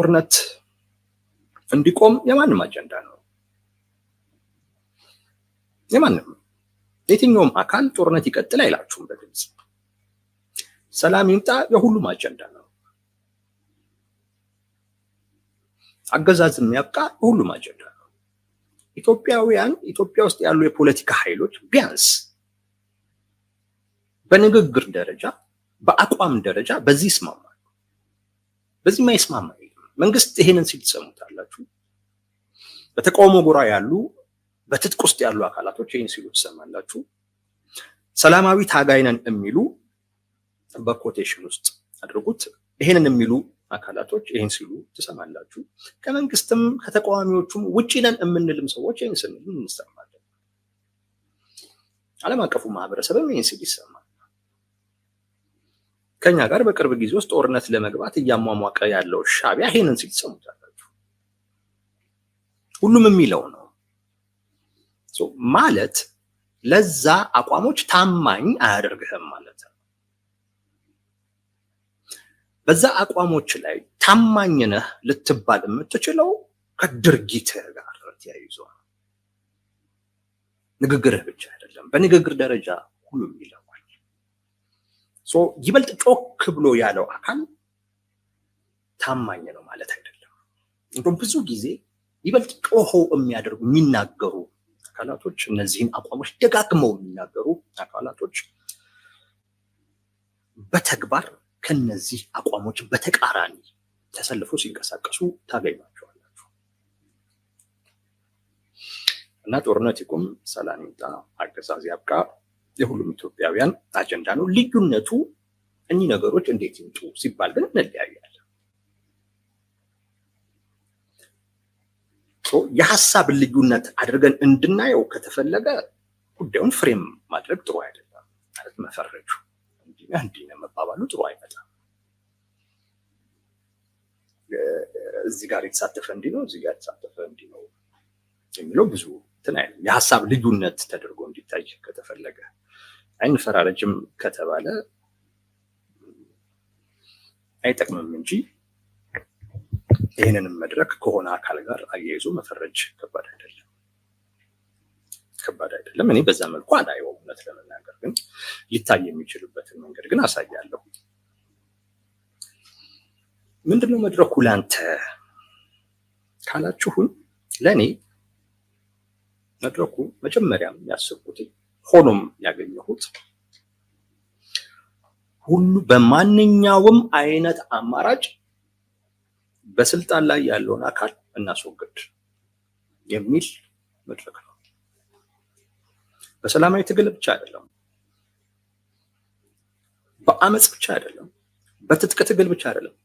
ጦርነት እንዲቆም የማንም አጀንዳ ነው። የማንም የትኛውም አካል ጦርነት ይቀጥል አይላችሁም በግልጽ። ሰላም ይምጣ የሁሉም አጀንዳ ነው። አገዛዝም ያብቃ የሁሉም አጀንዳ ነው። ኢትዮጵያ ውስጥ ያሉ የፖለቲካ ኃይሎች ቢያንስ በንግግር ደረጃ በአቋም ደረጃ በዚህ ይስማማሉ። በዚህ ማይስማማ የለም። መንግስት ይሄንን ሲል ትሰሙታላችሁ። በተቃውሞ ጎራ ያሉ በትጥቅ ውስጥ ያሉ አካላቶች ይሄን ሲሉ ትሰማላችሁ። ሰላማዊ ታጋይ ነን የሚሉ በኮቴሽን ውስጥ አድርጉት ይሄንን የሚሉ አካላቶች ይሄን ሲሉ ትሰማላችሁ። ከመንግስትም ከተቃዋሚዎቹም ውጪ ነን የምንልም ሰዎች ይሄን ስንል እንሰማለን። ዓለም አቀፉ ማህበረሰብም ይሄን ሲል ይሰማል። ከኛ ጋር በቅርብ ጊዜ ውስጥ ጦርነት ለመግባት እያሟሟቀ ያለው ሻዕቢያ ይሄንን ሲል ትሰሙታላችሁ። ሁሉም የሚለው ነው ማለት ለዛ አቋሞች ታማኝ አያደርግህም ማለት ነው። በዛ አቋሞች ላይ ታማኝ ነህ ልትባል የምትችለው ከድርጊትህ ጋር ተያይዞ ነው። ንግግርህ ብቻ አይደለም። በንግግር ደረጃ ሁሉም ይለዋል። ይበልጥ ጮክ ብሎ ያለው አካል ታማኝ ነው ማለት አይደለም። እንደውም ብዙ ጊዜ ይበልጥ ጮኸው የሚናገሩ አካላቶች እነዚህን አቋሞች ደጋግመው የሚናገሩ አካላቶች በተግባር ከነዚህ አቋሞች በተቃራኒ ተሰልፈው ሲንቀሳቀሱ ታገኟቸዋላችሁ። እና ጦርነት ይቁም፣ ሰላም ይምጣ፣ አገዛዝ ያብቃ የሁሉም ኢትዮጵያውያን አጀንዳ ነው። ልዩነቱ እኚህ ነገሮች እንዴት ይምጡ ሲባል ግን እንለያያለን። የሐሳብ ልዩነት አድርገን እንድናየው ከተፈለገ ጉዳዩን ፍሬም ማድረግ ጥሩ አይደለም። ማለት መፈረጁ እንዲህ ነው መባባሉ ጥሩ አይመጣም። እዚህ ጋር የተሳተፈ እንዲህ ነው፣ እዚህ ጋር የተሳተፈ እንዲህ ነው የሚለው ብዙ የሐሳብ ልዩነት ተደርጎ እንዲታይ ከተፈለገ አይንፈራረጅም ከተባለ አይጠቅምም እንጂ ይህንንም መድረክ ከሆነ አካል ጋር አያይዞ መፈረጅ ከባድ አይደለም። እኔ በዛ መልኩ አላየውም። እውነት ለመናገር ግን ሊታይ የሚችልበትን መንገድ ግን አሳያለሁ። ምንድነው መድረኩ ላንተ ካላችሁን፣ ለእኔ መድረኩ መጀመሪያም ያስብኩት ሆኖም ያገኘሁት ሁሉ በማንኛውም አይነት አማራጭ በስልጣን ላይ ያለውን አካል እናስወግድ የሚል መድረክ ነው። በሰላማዊ ትግል ብቻ አይደለም፣ በአመጽ ብቻ አይደለም፣ በትጥቅ ትግል ብቻ አይደለም፣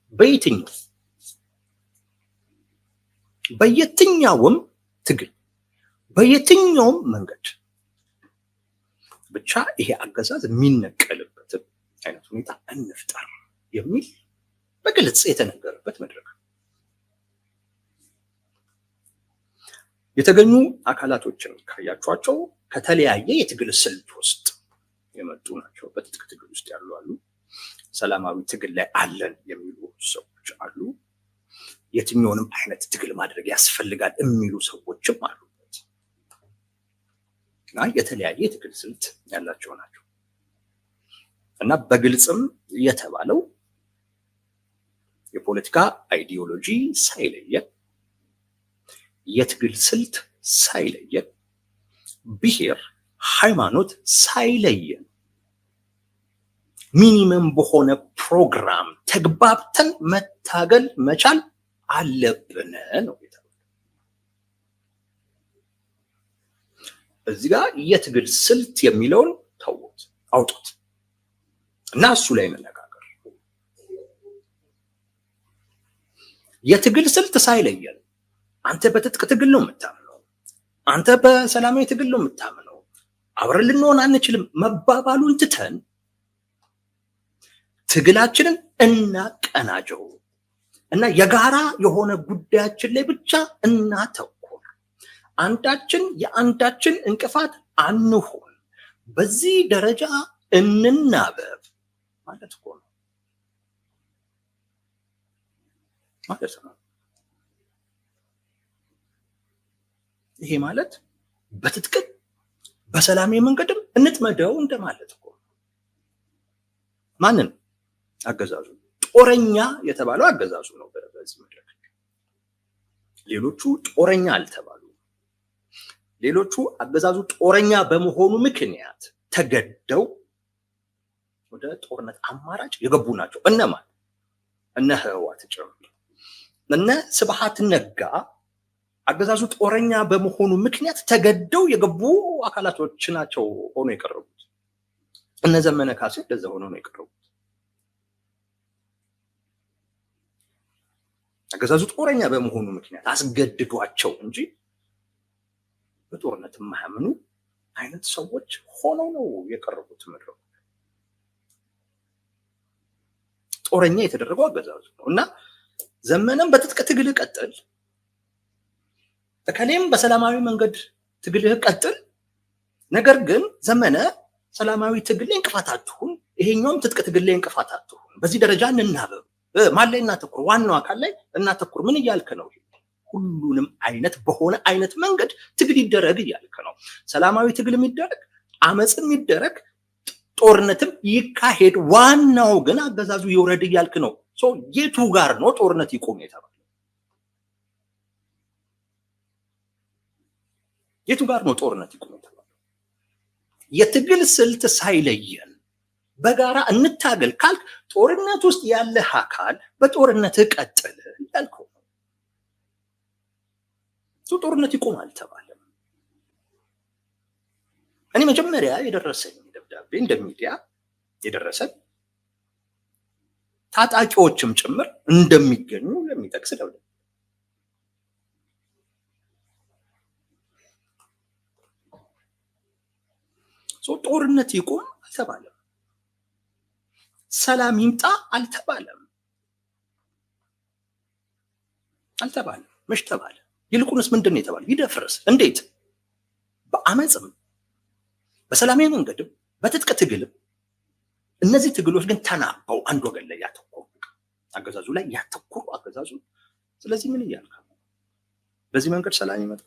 በየትኛውም ትግል በየትኛውም መንገድ ብቻ ይሄ አገዛዝ የሚነቀልበትን አይነት ሁኔታ እንፍጠር የሚል በግልጽ የተነገረበት መድረክ። የተገኙ አካላቶችን ካያቸዋቸው ከተለያየ የትግል ስልት ውስጥ የመጡ ናቸው። በትጥቅ ትግል ውስጥ ያሉ አሉ። ሰላማዊ ትግል ላይ አለን የሚሉ ሰዎች አሉ። የትኛውንም አይነት ትግል ማድረግ ያስፈልጋል የሚሉ ሰዎችም አሉበት እና የተለያየ የትግል ስልት ያላቸው ናቸው እና በግልጽም የተባለው የፖለቲካ አይዲዮሎጂ ሳይለየን፣ የትግል ስልት ሳይለየን፣ ብሔር፣ ሃይማኖት ሳይለየን ሚኒመም በሆነ ፕሮግራም ተግባብተን መታገል መቻል አለብን ነው የተባለው። እዚህ ጋር የትግል ስልት የሚለውን ተውት፣ አውጡት እና እሱ ላይ መነጋገር። የትግል ስልት ሳይለየን አንተ በትጥቅ ትግል ነው የምታምነው፣ አንተ በሰላማዊ ትግል ነው የምታምነው፣ አብረን ልንሆን አንችልም መባባሉን ትተን ትግላችንን እናቀናጀው እና የጋራ የሆነ ጉዳያችን ላይ ብቻ እናተኩር። አንዳችን የአንዳችን እንቅፋት አንሆን። በዚህ ደረጃ እንናበብ ማለት እኮ ነው ማለት ነው። ይሄ ማለት በትጥቅ በሰላማዊ መንገድም እንጥመደው እንደማለት እኮ። ማንን? አገዛዙ። ጦረኛ የተባለው አገዛዙ ነው በዚህ መድረክ። ሌሎቹ ጦረኛ አልተባሉ። ሌሎቹ አገዛዙ ጦረኛ በመሆኑ ምክንያት ተገደው ወደ ጦርነት አማራጭ የገቡ ናቸው። እነማን? እነ ህወሓት ጭምር። እነ ስብሃት ነጋ አገዛዙ ጦረኛ በመሆኑ ምክንያት ተገደው የገቡ አካላቶች ናቸው ሆኖ የቀረቡት። እነ ዘመነ ካሴ እንደዛ ሆኖ ነው የቀረቡት። አገዛዙ ጦረኛ በመሆኑ ምክንያት አስገድዷቸው እንጂ በጦርነት የማያምኑ አይነት ሰዎች ሆነው ነው የቀረቡት መድረኩ። ጦረኛ የተደረገው አገዛዙ ነው እና ዘመነም በትጥቅ ትግል ቀጥል፣ እከሌም በሰላማዊ መንገድ ትግልህ ቀጥል፣ ነገር ግን ዘመነ ሰላማዊ ትግል ላይ እንቅፋት አትሁን፣ ይሄኛውም ትጥቅ ትግል ላይ እንቅፋት አትሁን፣ በዚህ ደረጃ እንናበብ፣ ማን ላይ እናተኩር፣ ዋናው አካል ላይ እናተኩር። ምን እያልክ ነው? ሁሉንም አይነት በሆነ አይነት መንገድ ትግል ይደረግ እያልክ ነው። ሰላማዊ ትግል የሚደረግ አመጽ የሚደረግ ጦርነትም ይካሄድ፣ ዋናው ግን አገዛዙ ይውረድ እያልክ ነው። የቱ ጋር ነው ጦርነት ይቆም የተባለው? የቱ ጋር ነው ጦርነት ይቆም የተባለው? የትግል ስልት ሳይለየን በጋራ እንታገል ካልክ ጦርነት ውስጥ ያለህ አካል በጦርነት ቀጥል ያልከው ነው። ጦርነት ይቆም አልተባለም። እኔ መጀመሪያ የደረሰኝ ደብዳቤ እንደ ሚዲያ የደረሰን ታጣቂዎችም ጭምር እንደሚገኙ የሚጠቅስ ደብዳቤ። ጦርነት ይቆም አልተባለም። ሰላም ይምጣ አልተባለም። መች ተባለ? ይልቁንስ ምንድን ነው የተባለው? ይደፍርስ። እንዴት? በአመፅም በሰላማዊ መንገድም በትጥቅ ትግልም። እነዚህ ትግሎች ግን ተናበው አንድ ወገን ላይ ያተኮሩ፣ አገዛዙ ላይ ያተኮሩ አገዛዙ። ስለዚህ ምን እያልክ ነው? በዚህ መንገድ ሰላም ይመጣ?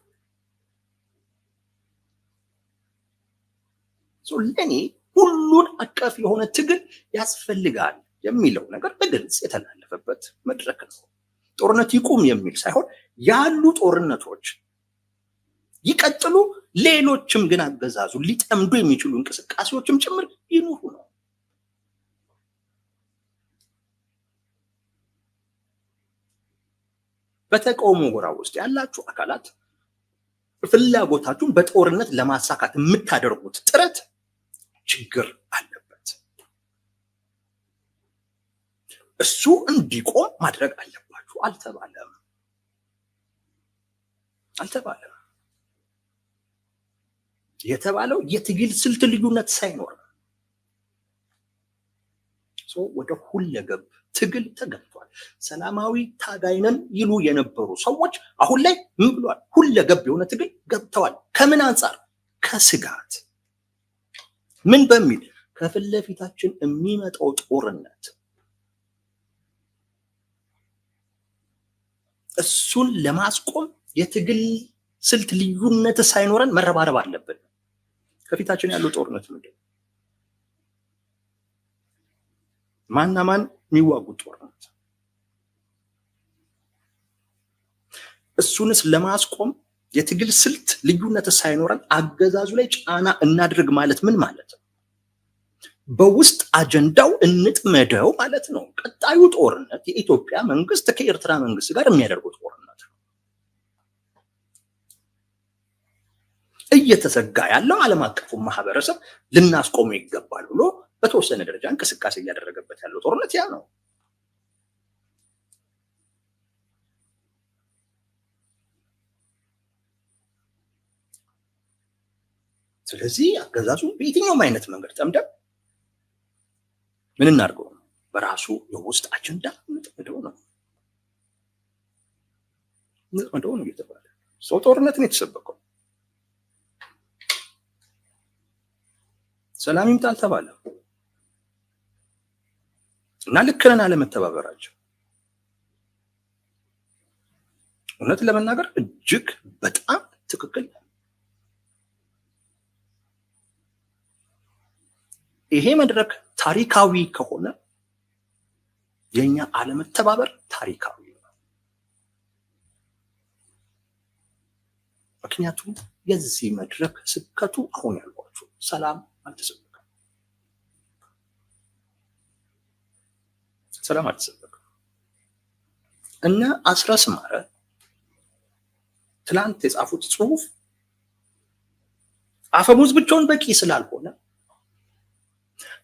ለእኔ ሁሉን አቀፍ የሆነ ትግል ያስፈልጋል የሚለው ነገር በግልጽ የተላለፈበት መድረክ ነው። ጦርነት ይቁም የሚል ሳይሆን ያሉ ጦርነቶች ይቀጥሉ፣ ሌሎችም ግን አገዛዙ ሊጠምዱ የሚችሉ እንቅስቃሴዎችም ጭምር ይኑሩ ነው። በተቃውሞ ጎራ ውስጥ ያላችሁ አካላት ፍላጎታችሁን በጦርነት ለማሳካት የምታደርጉት ጥረት ችግር አለበት። እሱ እንዲቆም ማድረግ አለባችሁ አልተባለም። የተባለው የትግል ስልት ልዩነት ሳይኖር ወደ ሁለገብ ትግል ተገብቷል። ሰላማዊ ታጋይነን ይሉ የነበሩ ሰዎች አሁን ላይ ምን ብሏል? ሁለገብ የሆነ ትግል ገብተዋል። ከምን አንጻር? ከስጋት ምን በሚል? ከፊት ለፊታችን የሚመጣው ጦርነት እሱን ለማስቆም የትግል ስልት ልዩነት ሳይኖረን መረባረብ አለብን። ከፊታችን ያለው ጦርነት ምንድን ነው? ማንና ማን የሚዋጉት ጦርነት? እሱንስ ለማስቆም የትግል ስልት ልዩነት ሳይኖረን አገዛዙ ላይ ጫና እናድርግ ማለት ምን ማለት ነው? በውስጥ አጀንዳው እንጥመደው ማለት ነው። ቀጣዩ ጦርነት የኢትዮጵያ መንግስት ከኤርትራ መንግስት ጋር የሚያደርጉት ጦርነት ነው። እየተዘጋ ያለው ዓለም አቀፉ ማህበረሰብ ልናስቆሙ ይገባል ብሎ በተወሰነ ደረጃ እንቅስቃሴ እያደረገበት ያለው ጦርነት ያ ነው። ስለዚህ አገዛዙ በየትኛውም አይነት መንገድ ጠምደን ምን እናድርገው ነው? በራሱ የውስጥ አጀንዳ እንጥመደው ነው እየተባለ ሰው ጦርነትን የተሰበከው። ሰላም ይምጣ አልተባለም እና ልክ ነን አለመተባበራቸው እውነት ለመናገር እጅግ በጣም ትክክል። ይሄ መድረክ ታሪካዊ ከሆነ የኛ አለመተባበር ታሪካዊ ነው። ምክንያቱም የዚህ መድረክ ስብከቱ አሁን ያልኳችሁ ሰላም አልተሰበከም። ሰላም አልተሰበከም። እነ አስረስ ማረ ትላንት የጻፉት ጽሁፍ አፈሙዝ ብቻውን በቂ ስላልሆነ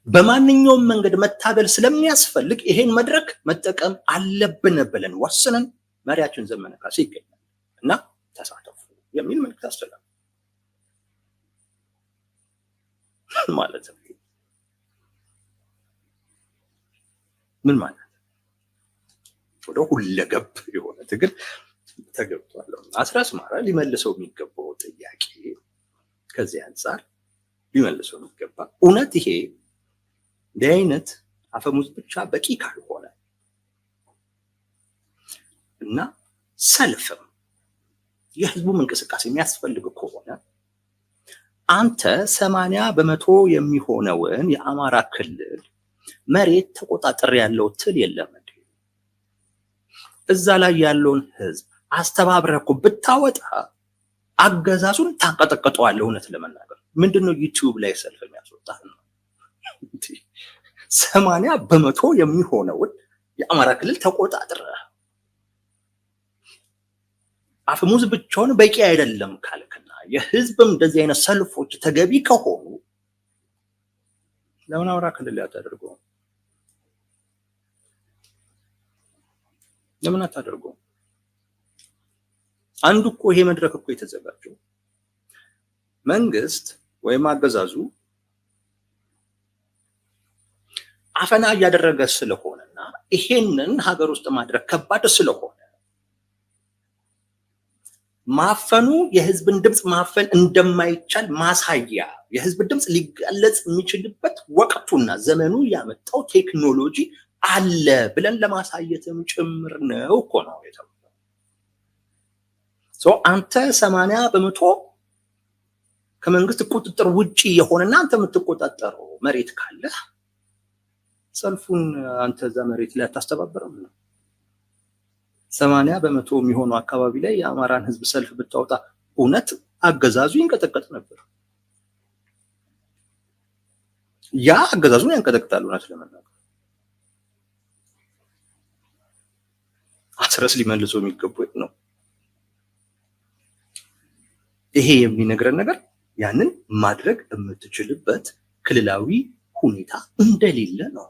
በማንኛውም መንገድ መታገል ስለሚያስፈልግ ይሄን መድረክ መጠቀም አለብን ብለን ወስነን መሪያችን ዘመነ ካሴ ይገኛል እና ተሳተፉ የሚል መልእክት አስተላልፈናል ማለት ነው። ምን ማለት ወደ ሁለገብ የሆነ ትግል ተገብቷል። አስረስ ማረ ሊመልሰው የሚገባው ጥያቄ ከዚህ አንፃር ሊመልሰው የሚገባ እውነት ይሄ እንዲህ አይነት አፈሙዝ ብቻ በቂ ካልሆነ እና ሰልፍም የህዝቡም እንቅስቃሴ የሚያስፈልግ ከሆነ አንተ 80% የሚሆነውን የአማራ ክልል መሬት ተቆጣጠር ያለው ትል የለም እንዴ? እዛ ላይ ያለውን ህዝብ አስተባብረህ እኮ ብታወጣ አገዛዙን ታንቀጠቀጠዋለህ። እውነት ለመናገር ምንድነው ዩቲዩብ ላይ ሰልፍ የሚያስወጣህ ነው? 80% የሚሆነውን የአማራ ክልል ተቆጣጥረህ አፈሙዝ ብቻውን በቂ አይደለም ካልክና የህዝብም እንደዚህ አይነት ሰልፎች ተገቢ ከሆኑ ለምን አማራ ክልል ያታደርገው? ለምን አታደርገው? አንዱ እኮ ይሄ መድረክ እኮ የተዘጋጀው መንግስት ወይም አገዛዙ አፈና እያደረገ ስለሆነና ይሄንን ሀገር ውስጥ ማድረግ ከባድ ስለሆነ ማፈኑ የህዝብን ድምጽ ማፈን እንደማይቻል ማሳያ የህዝብ ድምጽ ሊገለጽ የሚችልበት ወቅቱና ዘመኑ ያመጣው ቴክኖሎጂ አለ ብለን ለማሳየትም ጭምር ነው እኮ ነው የተባለው። አንተ 80% ከመንግስት ቁጥጥር ውጪ የሆነና አንተ የምትቆጣጠረው መሬት ካለ ሰልፉን አንተ እዛ መሬት ላይ አታስተባበረም ነው። 80% የሚሆነው አካባቢ ላይ የአማራን ህዝብ ሰልፍ ብታወጣ እውነት አገዛዙ ይንቀጠቀጥ ነበር። ያ አገዛዙን ያንቀጠቅጣል። እውነት ለመናገር አስረስ ሊመልሰው የሚገባው ነው። ይሄ የሚነግረን ነገር ያንን ማድረግ የምትችልበት ክልላዊ ሁኔታ እንደሌለ ነው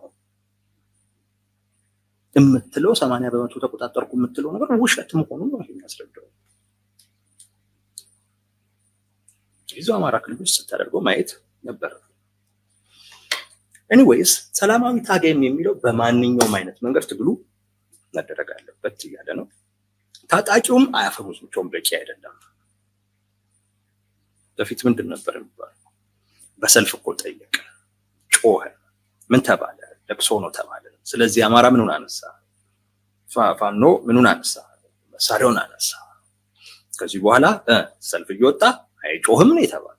የምትለው። 80% ተቆጣጠርኩ የምትለው ነገር ውሸት መሆኑን ነው የሚያስረዳው። ይዞ አማራ ክልል ውስጥ ስታደርገው ማየት ነበር። ኤኒዌይስ ሰላማዊ ታጋይም የሚለው በማንኛውም አይነት መንገድ ትግሉ መደረግ አለበት እያለ ነው። ታጣቂውም አያፈሙዝ ብቻውን በቂ አይደለም። በፊት ምንድን ነበር የሚባለው? በሰልፍ እኮ ጠየቀ፣ ጮኸ፣ ምን ተባለ? ለቅሶ ነው ተባለ። ስለዚህ አማራ ምኑን አነሳ? ፋኖ ምኑን አነሳ? መሳሪያውን አነሳ። ከዚህ በኋላ ሰልፍ እየወጣ አይጮህም ነው የተባለው።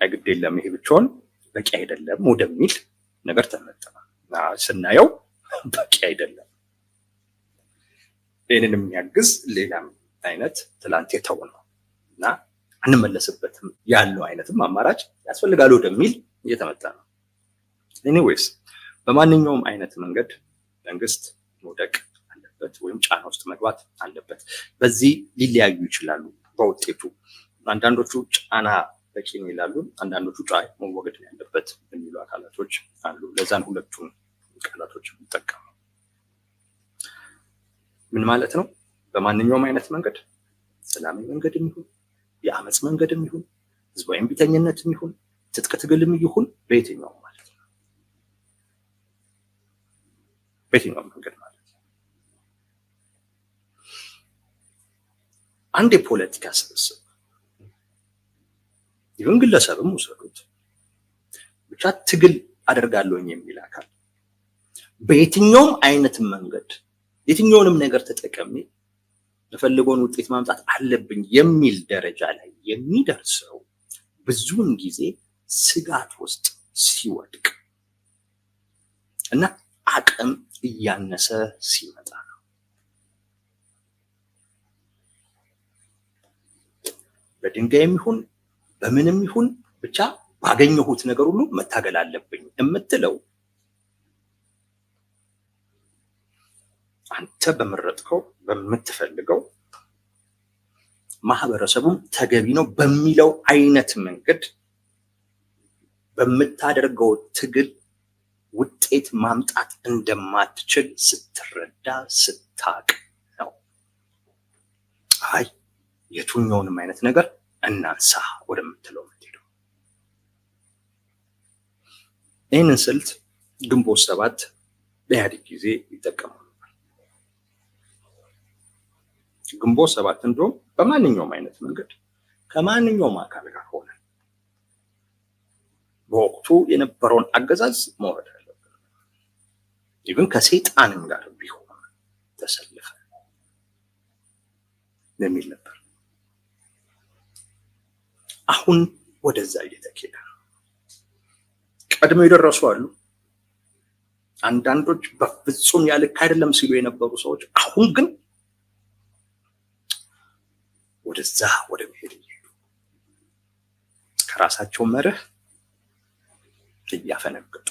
አይግድ የለም ይሄ ብቻውን በቂ አይደለም ወደሚል ነገር ተመጣ። ስናየው በቂ አይደለም። ይህንን የሚያግዝ ሌላም አይነት ትላንት የተው ነው እና አንመለስበትም ያለው አይነትም አማራጭ ያስፈልጋል ወደሚል እየተመጣ ነው። ኤኒዌይስ በማንኛውም አይነት መንገድ መንግስት መውደቅ አለበት ወይም ጫና ውስጥ መግባት አለበት። በዚህ ሊለያዩ ይችላሉ በውጤቱ። አንዳንዶቹ ጫና በቂ ነው ይላሉ፣ አንዳንዶቹ ጫና መወገድ ያለበት የሚሉ አካላቶች አሉ። ለዛን ሁለቱን ቃላቶች እንጠቀም። ምን ማለት ነው? በማንኛውም አይነት መንገድ ሰላማዊ መንገድም ይሁን የአመጽ መንገድም ይሁን ህዝባዊ እምቢተኝነትም ይሁን ትጥቅ ትግልም ይሁን በየትኛውም ማለት ነው። በየትኛውም መንገድ ማለት ነው። አንድ የፖለቲካ ስብስብ ይሁን ግለሰብም ውሰዱት ብቻ ትግል አደርጋለሁኝ የሚል አካል በየትኛውም አይነት መንገድ የትኛውንም ነገር ተጠቀሜ የፈለገውን ውጤት ማምጣት አለብኝ የሚል ደረጃ ላይ የሚደርሰው ብዙውን ጊዜ ስጋት ውስጥ ሲወድቅ እና አቅም እያነሰ ሲመጣ ነው። በድንጋይም ይሁን በምንም ይሁን ብቻ ባገኘሁት ነገር ሁሉ መታገል አለብኝ የምትለው አንተ በመረጥከው በምትፈልገው ማህበረሰቡም ተገቢ ነው በሚለው አይነት መንገድ በምታደርገው ትግል ውጤት ማምጣት እንደማትችል ስትረዳ ስታቅ ነው። አይ የቱኛውንም አይነት ነገር እናንሳ ወደምትለው የምትሄደው። ይህንን ስልት ግንቦት ሰባት በኢህአዴግ ጊዜ ይጠቀሙ ነበር። ግንቦት ሰባት እንደውም በማንኛውም አይነት መንገድ ከማንኛውም አካል ጋር ሆነ በወቅቱ የነበረውን አገዛዝ መውረድ አለብን፣ ይብን ከሰይጣንም ጋር ቢሆን ተሰልፈ የሚል ነበር። አሁን ወደዛ እየተኬደ ነው። ቀድሞ የደረሱ አሉ። አንዳንዶች በፍጹም ያልክ አይደለም ሲሉ የነበሩ ሰዎች አሁን ግን ወደዛ ወደ መሄድ እየሄዱ ከራሳቸው መርህ እያፈነገጡ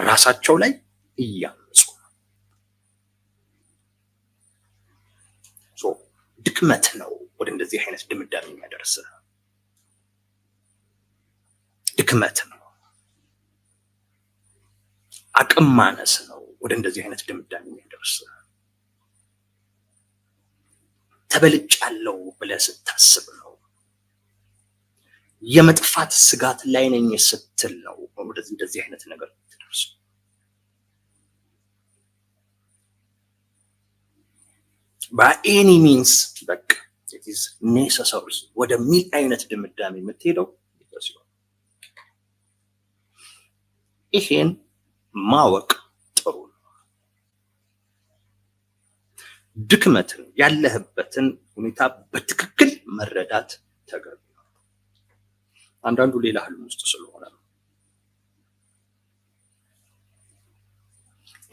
ራሳቸው ላይ እያመጹ ነው። ድክመት ነው ወደ እንደዚህ አይነት ድምዳሜ የሚያደርስ። ድክመት ነው፣ አቅም ማነስ ነው ወደ እንደዚህ አይነት ድምዳሜ የሚያደርስ። ተበልጫለሁ ብለህ ስታስብ ነው፣ የመጥፋት ስጋት ላይ ነኝ ስትል ነው ወደዚህ እንደዚህ አይነት ነገር ትደርሱ። by any means በቃ it is necessary ወደሚል አይነት ድምዳሜ የምትሄደው ይመስላል። ይሄን ማወቅ ጥሩ ነው። ድክመትን ያለህበትን ሁኔታ በትክክል መረዳት ተገቢ ነው። አንዳንዱ ሌላ ህልም ውስጥ ስለሆነ ነው።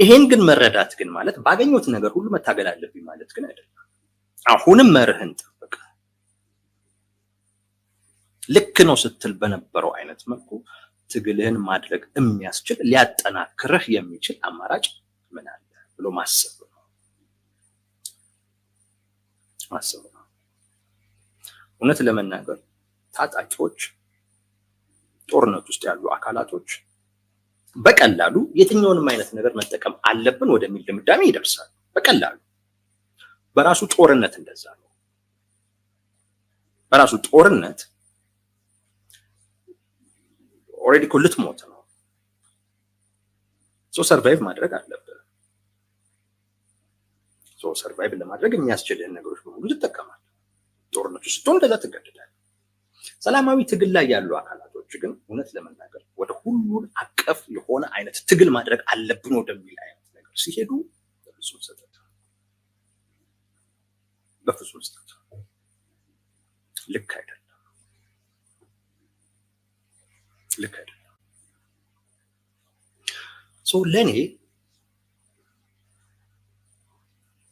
ይሄን ግን መረዳት ግን ማለት ባገኘሁት ነገር ሁሉ መታገል አለብኝ ማለት ግን አይደለም። አሁንም መርህን ጠብቀ ልክ ነው ስትል በነበረው አይነት መልኩ ትግልህን ማድረግ የሚያስችል ሊያጠናክርህ የሚችል አማራጭ ምን አለ ብሎ ማሰብ ነው። እውነት ለመናገር ታጣቂዎች፣ ጦርነት ውስጥ ያሉ አካላቶች በቀላሉ የትኛውንም አይነት ነገር መጠቀም አለብን ወደሚል ድምዳሜ ይደርሳሉ። በቀላሉ በራሱ ጦርነት እንደዛ ነው። በራሱ ጦርነት ኦሬዲ እኮ ልትሞት ነው። ሰርቫይቭ ማድረግ አለብን። ሰርቫይቭ ለማድረግ የሚያስችልህን ነገሮች በሙሉ ትጠቀማለህ። ጦርነቱ ስትሆን እንደዛ ትገደዳለህ። ሰላማዊ ትግል ላይ ያሉ አካላቶች ግን እውነት ለመናገር ወደ ሁሉን አቀፍ የሆነ አይነት ትግል ማድረግ አለብን ወደሚል አይነት ነገር ሲሄዱ በፍጹም ስህተት፣ በፍጹም ስህተት፣ ልክ አይደለም፣ ልክ አይደለም። ለኔ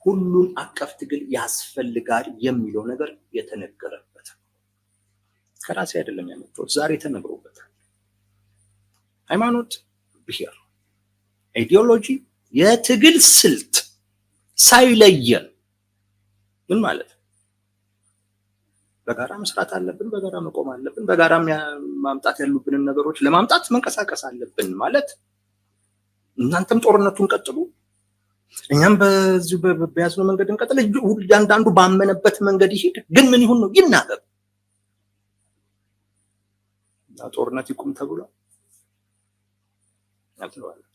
ሁሉን አቀፍ ትግል ያስፈልጋል የሚለው ነገር የተነገረበት ከራሴ አይደለም ያመጣሁት፣ ዛሬ ተነግሮበታል። ሃይማኖት፣ ብሔር፣ አይዲዮሎጂ፣ የትግል ስልት ሳይለየን ምን ማለት ነው? በጋራ መስራት አለብን፣ በጋራ መቆም አለብን፣ በጋራ ማምጣት ያሉብንን ነገሮች ለማምጣት መንቀሳቀስ አለብን ማለት እናንተም ጦርነቱን ቀጥሉ፣ እኛም በዚህ በያዝነው መንገድ እንቀጥል፣ እያንዳንዱ ባመነበት መንገድ ይሄድ። ግን ምን ይሁን ነው ይናገር። ጦርነት ይቁም ተብሏል አልተባለም።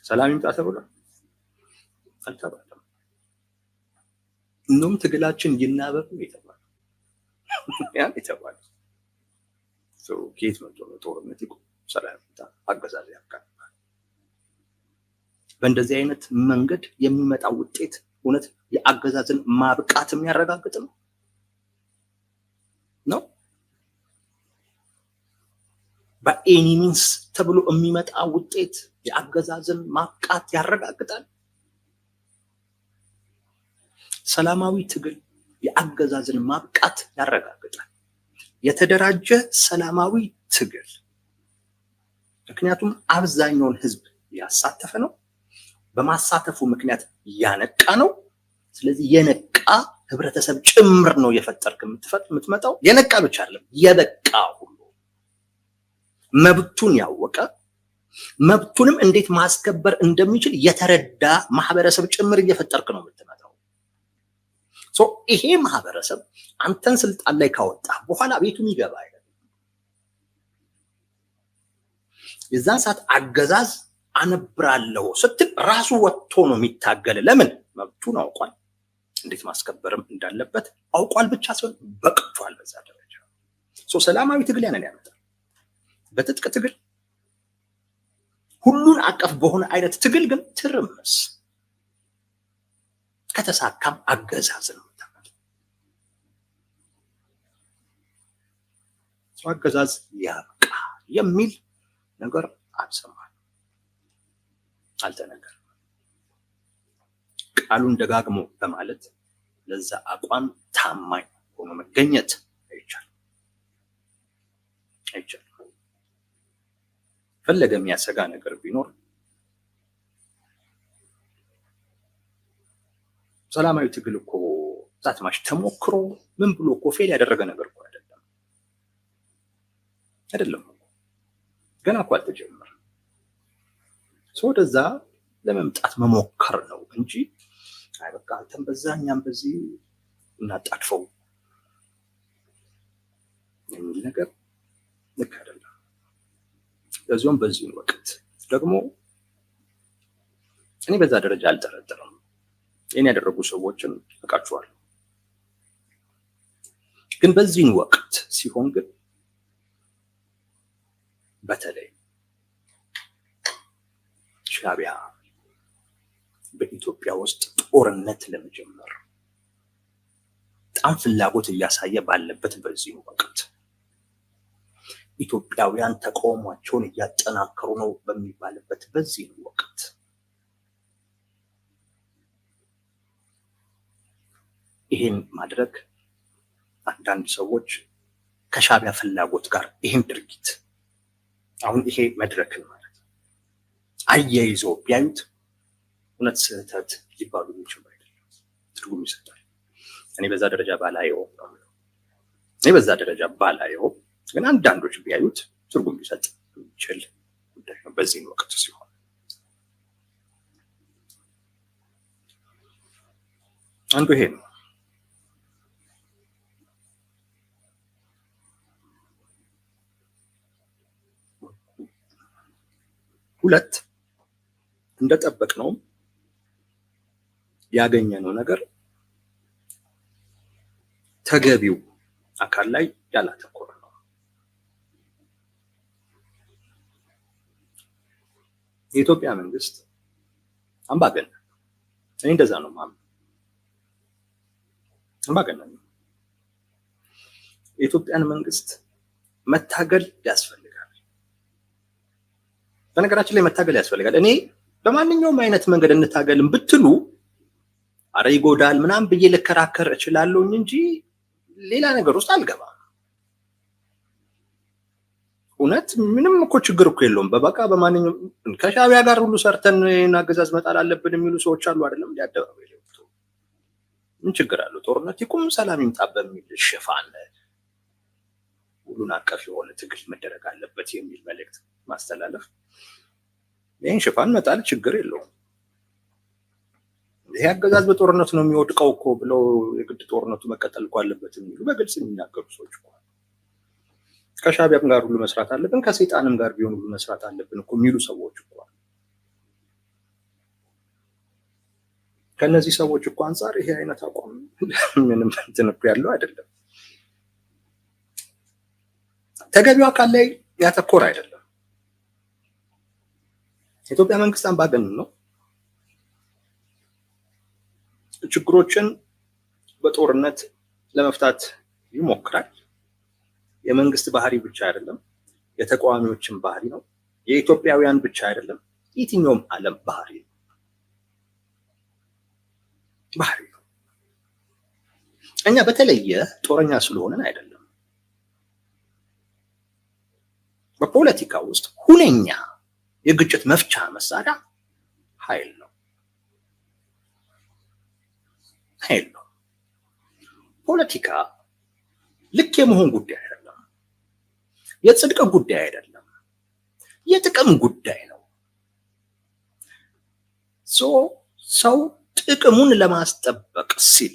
ሰላም ይምጣ ተብሏል አልተባለም። እንደውም ትግላችን ይናበብ የተባለው ያን የተባለው ከየት መጥቶ ነው ጦርነት ይቁም፣ ሰላም ይምጣ፣ አገዛዝ ያብቃ? በእንደዚህ አይነት መንገድ የሚመጣ ውጤት እውነት የአገዛዝን ማብቃት የሚያረጋግጥ ነው? በኤኒ ሚንስ ተብሎ የሚመጣ ውጤት የአገዛዝን ማብቃት ያረጋግጣል? ሰላማዊ ትግል የአገዛዝን ማብቃት ያረጋግጣል። የተደራጀ ሰላማዊ ትግል ምክንያቱም አብዛኛውን ህዝብ ያሳተፈ ነው። በማሳተፉ ምክንያት ያነቃ ነው። ስለዚህ የነቃ ህብረተሰብ ጭምር ነው የፈጠርክ የምትመጣው። የነቃ ብቻ አይደለም የበቃ ሁሉ መብቱን ያወቀ መብቱንም እንዴት ማስከበር እንደሚችል የተረዳ ማህበረሰብ ጭምር እየፈጠርክ ነው የምትመጣው። ይሄ ማህበረሰብ አንተን ስልጣን ላይ ካወጣ በኋላ ቤቱ የሚገባ አይደለም። የዛን ሰዓት አገዛዝ አነብራለሁ ስትል ራሱ ወጥቶ ነው የሚታገል። ለምን? መብቱን አውቋል፣ እንዴት ማስከበርም እንዳለበት አውቋል ብቻ ሳይሆን በቅቷል። በዛ ደረጃ ሰላማዊ ትግል ያንን ያመጣል። በትጥቅ ትግል ሁሉን አቀፍ በሆነ አይነት ትግል ግን ትርምስ ከተሳካም አገዛዝ ነው የምታመጣው። አገዛዝ ያብቃ የሚል ነገር አልሰማንም፣ አልተነገረም። ቃሉን ደጋግሞ በማለት ለዛ አቋም ታማኝ ሆኖ መገኘት አይቻልም። ፈለገ የሚያሰጋ ነገር ቢኖር ሰላማዊ ትግል እኮ ዛትማሽ ተሞክሮ ምን ብሎ እኮ ፌል ያደረገ ነገር እኮ አይደለም። ገና እኮ አልተጀመረም። ወደዛ ለመምጣት መሞከር ነው እንጂ አይ በቃ አንተም በዛ እኛም በዚህ እናጣድፈው የሚል ነገር ልክ አይደለም። ለዚያም በዚህ ወቅት ደግሞ እኔ በዛ ደረጃ አልጠረጠርም። እኔ ያደረጉ ሰዎችን አውቃቸዋለሁ። ግን በዚህ ወቅት ሲሆን ግን በተለይ ሻዕቢያ በኢትዮጵያ ውስጥ ጦርነት ለመጀመር በጣም ፍላጎት እያሳየ ባለበት በዚህ ወቅት ኢትዮጵያውያን ተቃውሟቸውን እያጠናከሩ ነው በሚባልበት በዚህ ወቅት ይሄን ማድረግ አንዳንድ ሰዎች ከሻዕቢያ ፍላጎት ጋር ይሄን ድርጊት አሁን ይሄ መድረክን ማለት አያይዞ ቢያዩት እውነት ስህተት ሊባሉ የሚችሉ አይደለም፣ ትርጉም ይሰጣል። እኔ በዛ ደረጃ ባላየው ግን አንዳንዶች ቢያዩት ትርጉም ሊሰጥ የሚችል ጉዳይ ነው በዚህ ወቅት ሲሆን አንዱ ይሄ ነው። ሁለት እንደጠበቅነው ያገኘነው ነገር ተገቢው አካል ላይ ያላተኮረ ነው። የኢትዮጵያ መንግስት አምባገነን፣ እኔ እንደዛ ነው ማለት አምባገነን። የኢትዮጵያን መንግስት መታገል ያስፈልጋል። በነገራችን ላይ መታገል ያስፈልጋል። እኔ በማንኛውም አይነት መንገድ እንታገልም ብትሉ አረ ይጎዳል ምናምን ብዬ ልከራከር እችላለሁ እንጂ ሌላ ነገር ውስጥ አልገባም። እውነት ምንም እኮ ችግር እኮ የለውም። በበቃ በማንኛውም ከሻዕቢያ ጋር ሁሉ ሰርተን አገዛዝ መጣል አለብን የሚሉ ሰዎች አሉ አይደለም? እንዲያደባባይ ለውጡ ምን ችግር አለው? ጦርነት ይቁም፣ ሰላም ይምጣ በሚል ሽፋን ሁሉን አቀፍ የሆነ ትግል መደረግ አለበት የሚል መልእክት ማስተላለፍ፣ ይህን ሽፋን መጣል ችግር የለውም። ይሄ አገዛዝ በጦርነት ነው የሚወድቀው እኮ ብለው የግድ ጦርነቱ መቀጠል እኮ አለበት የሚሉ በግልጽ የሚናገሩ ሰዎች እኮ ከሻዕቢያም ጋር ሁሉ መስራት አለብን ከሰይጣንም ጋር ቢሆን ሁሉ መስራት አለብን እኮ የሚሉ ሰዎች እኮ ከነዚህ ሰዎች እኮ አንፃር ይሄ አይነት አቋም ምንም ትንኩ ያለው አይደለም። ተገቢው አካል ላይ ያተኮረ አይደለም። የኢትዮጵያ መንግስት አምባገነን ነው። ችግሮችን በጦርነት ለመፍታት ይሞክራል። የመንግስት ባህሪ ብቻ አይደለም፣ የተቃዋሚዎችን ባህሪ ነው። የኢትዮጵያውያን ብቻ አይደለም፣ የትኛውም ዓለም ባህሪ ነው። እኛ በተለየ ጦረኛ ስለሆነን አይደለም። በፖለቲካ ውስጥ ሁነኛ የግጭት መፍቻ መሳሪያ ኃይል ነው። ፖለቲካ ልክ የመሆን ጉዳይ አይደለም፣ የጽድቅ ጉዳይ አይደለም፣ የጥቅም ጉዳይ ነው። ሰው ጥቅሙን ለማስጠበቅ ሲል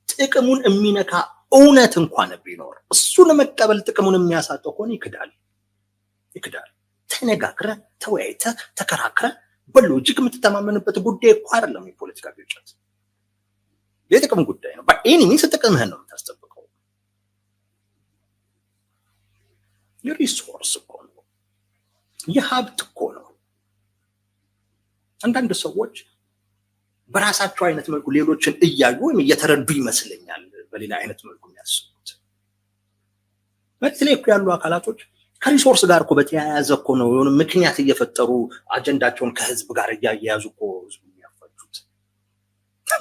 ጥቅሙን የሚነካ እውነት እንኳን ቢኖር እሱን መቀበል ጥቅሙን የሚያሳጠው ከሆነ ይክዳል። ተነጋግረ ተወያይተ ተከራክረ በሎጂክ የምትተማመንበት ጉዳይ እኮ አይደለም። የፖለቲካ ግጭት የጥቅም ጉዳይ ነው። በኤኒ ሚንስ ጥቅምህን ነው የምታስጠብቀው። የሪሶርስ እኮ ነው፣ የሀብት እኮ ነው። አንዳንድ ሰዎች በራሳቸው አይነት መልኩ ሌሎችን እያዩ ወይም እየተረዱ ይመስለኛል በሌላ አይነት መልኩ የሚያስቡት። መሬት ላይ እኮ ያሉ አካላቶች ከሪሶርስ ጋር እኮ በተያያዘ እኮ ነው የሆነ ምክንያት እየፈጠሩ አጀንዳቸውን ከህዝብ ጋር እያያያዙ እኮ ህዝቡ የሚያፈጁት።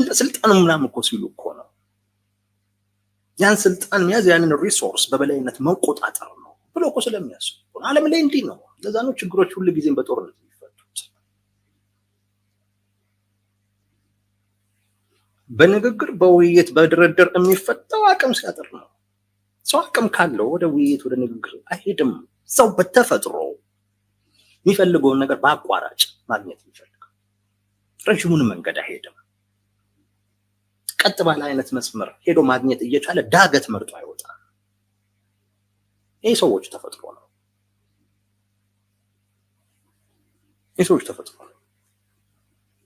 ለስልጣን ምናምን እኮ ሲሉ እኮ ነው። ያን ስልጣን መያዝ ያንን ሪሶርስ በበላይነት መቆጣጠር ነው ብሎ እኮ ስለሚያስቡ ዓለም ላይ እንዲህ ነው። ለዛ ነው ችግሮች ሁሉ ጊዜም በጦርነት የሚፈቱት። በንግግር በውይይት በድርድር የሚፈታው አቅም ሲያጥር ነው። ሰው አቅም ካለው ወደ ውይይት ወደ ንግግር አይሄድም። ሰው በተፈጥሮ የሚፈልገውን ነገር በአቋራጭ ማግኘት ይፈልጋል። ረጅሙን መንገድ አይሄድም። ቀጥ ባለ አይነት መስመር ሄዶ ማግኘት እየቻለ ዳገት መርጦ አይወጣም። ይሄ ሰዎች ተፈጥሮ ነው።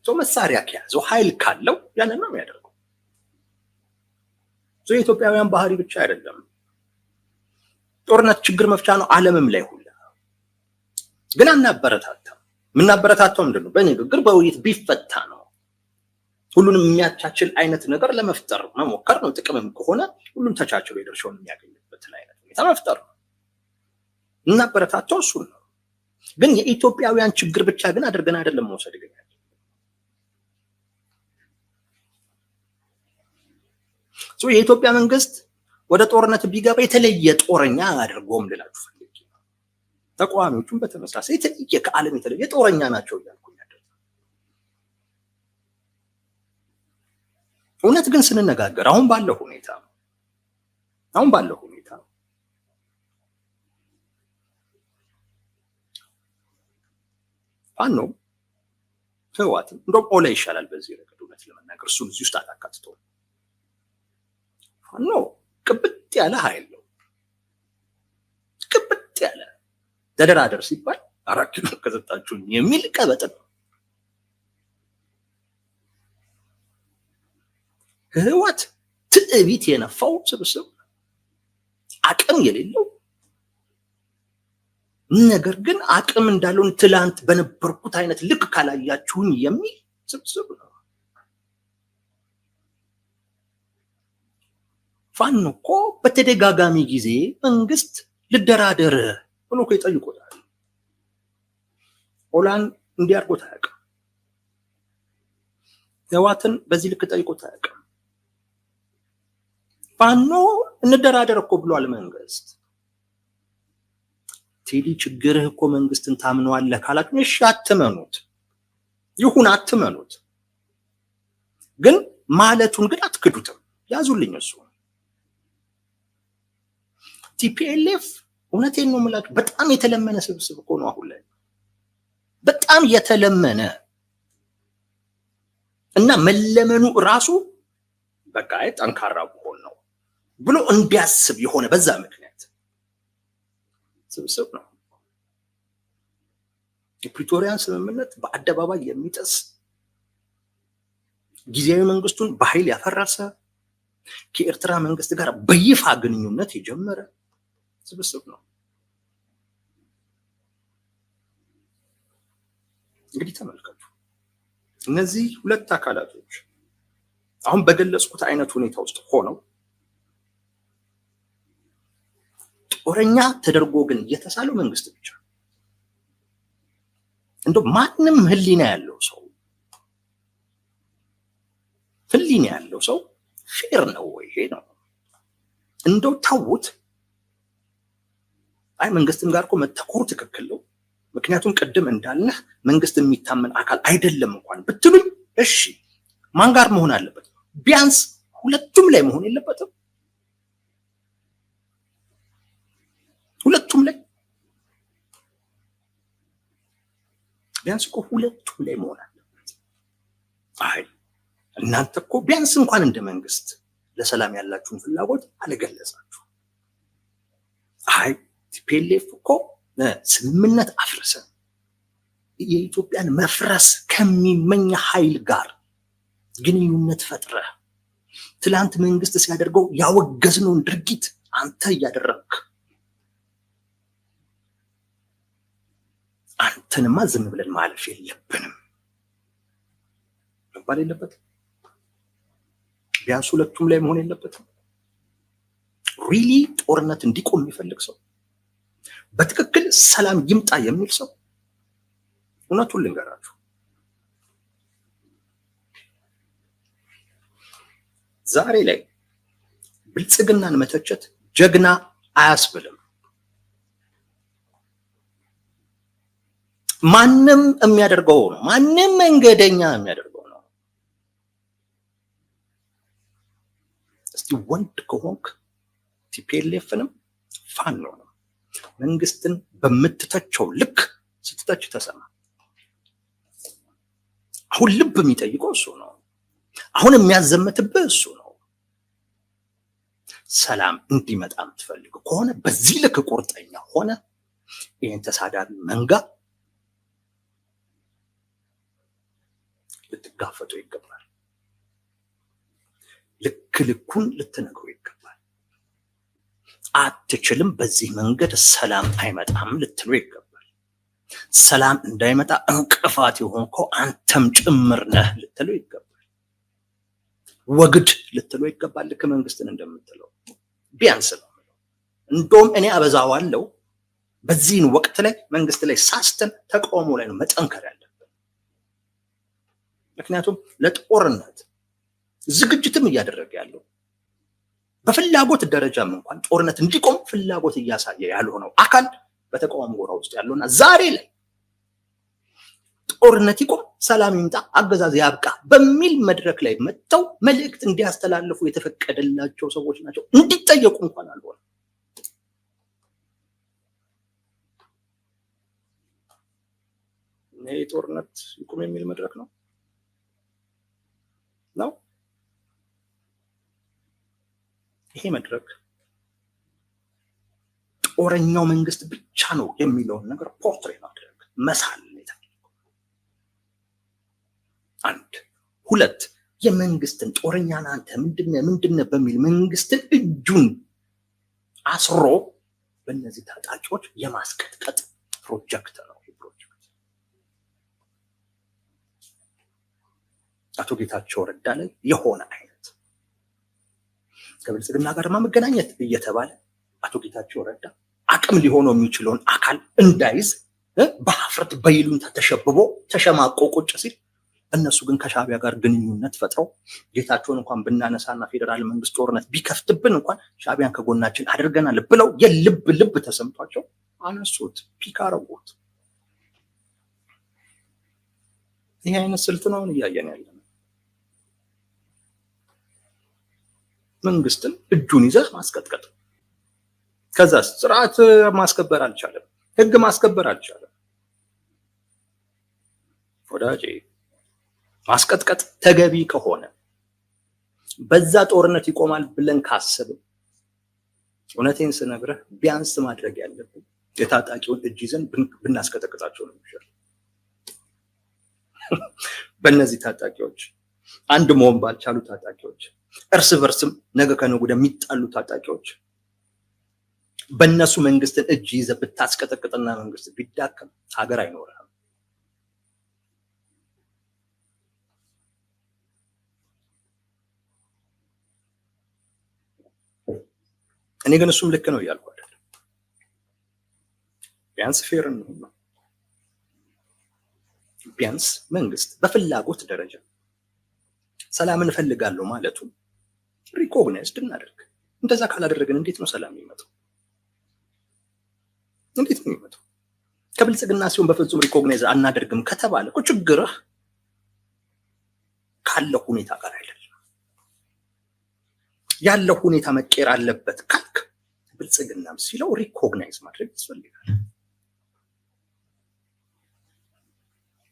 ሰው መሳሪያ ከያዘው ኃይል ካለው ያንን ነው የሚያደርገው። የኢትዮጵያውያን ባህሪ ብቻ አይደለም። ጦርነት ችግር መፍቻ ነው ዓለምም ላይ ሁላ። ግን አናበረታታም። የምናበረታታው ምንድን ነው? በንግግር በውይይት ቢፈታ ነው። ሁሉንም የሚያቻችል አይነት ነገር ለመፍጠር መሞከር ነው። ጥቅምም ከሆነ ሁሉም ተቻችሎ የድርሻውን የሚያገኝበትን አይነት ሁኔታ መፍጠር ነው። እናበረታታው እሱን ነው። ግን የኢትዮጵያውያን ችግር ብቻ ግን አድርገን አይደለም መውሰድ ግን የኢትዮጵያ መንግስት ወደ ጦርነት ቢገባ የተለየ ጦረኛ አያደርገውም ልላችሁ ፈልጌ ነው። ተቃዋሚዎቹም በተመሳሳይ የተለየ ከዓለም የተለየ ጦረኛ ናቸው እያልኩኝ አይደለም። እውነት ግን ስንነጋገር አሁን ባለው ሁኔታ ፋኖ ህወሓት እንደውም ኦላ ይሻላል በዚህ ረገድ እውነት ለመናገር እሱን እዚህ ውስጥ አላካትተውም። ፋኖ ቅብጥ ያለ ኃይል ነው። ቅብጥ ያለ ተደራደር ሲባል 4 ኪሎ ከሰጣችሁኝ የሚል ቀበጥ ነው። ህወሓት ትዕቢት የነፋው ስብስብ፣ አቅም የሌለው ነገር ግን አቅም እንዳለው ትላንት በነበርኩት አይነት ልክ ካላያችሁኝ የሚል ስብስብ ነው። ፋኖ እኮ በተደጋጋሚ ጊዜ መንግስት ልደራደር ብሎ እኮ ይጠይቆታል። ኦላን እንዲያርጎት አያውቅም። ህወሓትን በዚህ ልክ ጠይቆት አያውቅም። ፋኖ እንደራደር እኮ ብሏል መንግስት። ቴዲ ችግርህ እኮ መንግስትን ታምነዋለህ ካላችሁ እሺ አትመኑት፣ ይሁን አትመኑት፣ ግን ማለቱን ግን አትክዱትም። ያዙልኝ እሱ ቲፒኤልኤፍ እውነቴን ነው የምላችሁ በጣም የተለመነ ስብስብ እኮ ነው። አሁን ላይ በጣም የተለመነ እና መለመኑ ራሱ በቃ ጠንካራ መሆን ነው ብሎ እንዲያስብ የሆነ በዛ ምክንያት ስብስብ ነው። የፕሪቶሪያን ስምምነት በአደባባይ የሚጥስ ጊዜያዊ መንግስቱን በኃይል ያፈረሰ ከኤርትራ መንግስት ጋር በይፋ ግንኙነት የጀመረ ስብስብ ነው። እንግዲህ ተመልከቱ፣ እነዚህ ሁለት አካላቶች አሁን በገለጽኩት አይነት ሁኔታ ውስጥ ሆነው ጦረኛ ተደርጎ ግን የተሳለው መንግስት ብቻ። እንደው ማንም ህሊና ያለው ሰው ፌር ነው ወይ? ይሄ ነው እንደው ታውት። አይ መንግስትም ጋር እኮ መተኮር ትክክል ነው። ምክንያቱም ቅድም እንዳልነህ መንግስት የሚታመን አካል አይደለም እንኳን ብትሉኝ፣ እሺ ማን ጋር መሆን አለበት? ቢያንስ ሁለቱም ላይ መሆን የለበትም? ሁለቱም ላይ ቢያንስ እኮ ሁለቱም ላይ መሆን አለበት። አይ እናንተ እኮ ቢያንስ እንኳን እንደ መንግስት ለሰላም ያላችሁን ፍላጎት አልገለጻችሁ። አይ ቲፒኤልኤፍ እኮ ስምምነት አፍርሰን የኢትዮጵያን መፍረስ ከሚመኝ ኃይል ጋር ግንኙነት ፈጥረ ትላንት መንግስት ሲያደርገው ያወገዝነውን ድርጊት አንተ እያደረግክ አንተንማ ዝም ብለን ማለፍ የለብንም መባል የለበትም? ቢያንስ ሁለቱም ላይ መሆን የለበትም? ሪሊ ጦርነት እንዲቆም የሚፈልግ ሰው፣ በትክክል ሰላም ይምጣ የሚል ሰው፣ እውነቱን ልንገራችሁ ዛሬ ላይ ብልጽግናን መተቸት ጀግና አያስብልም። ማንም የሚያደርገው ነው። ማንም መንገደኛ የሚያደርገው ነው። እስቲ ወንድ ከሆንክ ቲፒኤልኤፍንም ፋኖ ነው መንግስትን በምትተቸው ልክ ስትተች ተሰማ። አሁን ልብ የሚጠይቀው እሱ ነው። አሁን የሚያዘምትብህ እሱ ነው። ሰላም እንዲመጣ የምትፈልግ ከሆነ በዚህ ልክ ቁርጠኛ ሆነ ይህን ተሳዳቢ መንጋ ልትጋፈጡ ይገባል። ልክ ልኩን ልትነግሩ ይገባል። አትችልም፣ በዚህ መንገድ ሰላም አይመጣም ልትሉ ይገባል። ሰላም እንዳይመጣ እንቅፋት የሆንከው አንተም ጭምር ነህ ልትሉ ይገባል። ወግድ ልትሉ ይገባል። ልክ መንግስትን እንደምትለው ቢያንስ ነው። እንደውም እኔ አበዛዋለሁ። በዚህን ወቅት ላይ መንግስት ላይ ሳስተን ተቃውሞ ላይ ነው መጠንከር ያለብን። ምክንያቱም ለጦርነት ዝግጅትም እያደረገ ያለው በፍላጎት ደረጃም እንኳን ጦርነት እንዲቆም ፍላጎት እያሳየ ያልሆነው አካል በተቃውሞ ጎራ ውስጥ ያለውና ዛሬ ላይ ጦርነት ይቆም፣ ሰላም ይምጣ፣ አገዛዝ ያብቃ በሚል መድረክ ላይ መጥተው መልእክት እንዲያስተላልፉ የተፈቀደላቸው ሰዎች ናቸው። እንዲጠየቁ እንኳን አልሆነ። ይሄ ጦርነት ይቁም የሚል መድረክ ነው። ይሄ መድረክ ጦረኛው መንግስት ብቻ ነው የሚለውን ነገር ፖርትሬት ማድረግ መሳል ነው። አንድ ሁለት የመንግስትን ጦረኛና አንተ ምንድነው በሚል መንግስትን እጁን አስሮ በእነዚህ ታጣቂዎች የማስቀጥቀጥ ፕሮጀክት ነው። አቶ ጌታቸው ረዳ ላይ የሆነ አይነት ከብልጽግና ጋር መገናኘት እየተባለ አቶ ጌታቸው ረዳ አቅም ሊሆነው የሚችለውን አካል እንዳይዝ በሀፍረት በይሉኝታ ተሸብቦ ተሸማቆ ቁጭ ሲል፣ እነሱ ግን ከሻቢያ ጋር ግንኙነት ፈጥረው ጌታቸውን እንኳን ብናነሳና ፌዴራል መንግስት ጦርነት ቢከፍትብን እንኳን ሻቢያን ከጎናችን አድርገናል ብለው የልብ ተሰምቷቸው አነሱት፣ ፒክ አረጉት። ይህ አይነት ስልት ነው እያየን ያለ ነው። መንግስትን እጁን ይዘህ ማስቀጥቀጥ፣ ከዛ ስርዓት ማስከበር አልቻለም፣ ህግ ማስከበር አልቻለም። ወዳጄ ማስቀጥቀጥ ተገቢ ከሆነ በዛ ጦርነት ይቆማል ብለን ካሰብን፣ እውነቴን ስነግርህ ቢያንስ ማድረግ ያለብን የታጣቂውን እጅ ይዘን ብናስቀጠቅጣቸው ነው የሚሻለው። በእነዚህ ታጣቂዎች አንድ መሆን ባልቻሉ ታጣቂዎች፣ እርስ በርስም ነገ ከነገ ወዲያ የሚጣሉ ታጣቂዎች በእነሱ መንግስትን እጅ ይዘህ ብታስቀጠቅጥና መንግስት ቢዳከም ሀገር አይኖርም። እኔ ግን እሱም ልክ ነው እያልኩ አይደለም። ቢያንስ ፌር ነው። ቢያንስ መንግስት በፍላጎት ደረጃ ሰላምን እፈልጋለሁ ማለቱ ሪኮግናይዝድ እናደርግ። እንደዛ ካላደረግን እንዴት ነው ሰላም የሚመጣው? እንዴት ነው የሚመጣው? ከብልጽግና ሲሆን በፍጹም ሪኮግናይዝ አናደርግም ከተባለ እኮ ችግርህ ካለው ሁኔታ ጋር አይደለም። ያለው ሁኔታ መቀየር አለበት ካልክ ብልጽግናም ሲለው ሪኮግናይዝ ማድረግ ያስፈልጋል።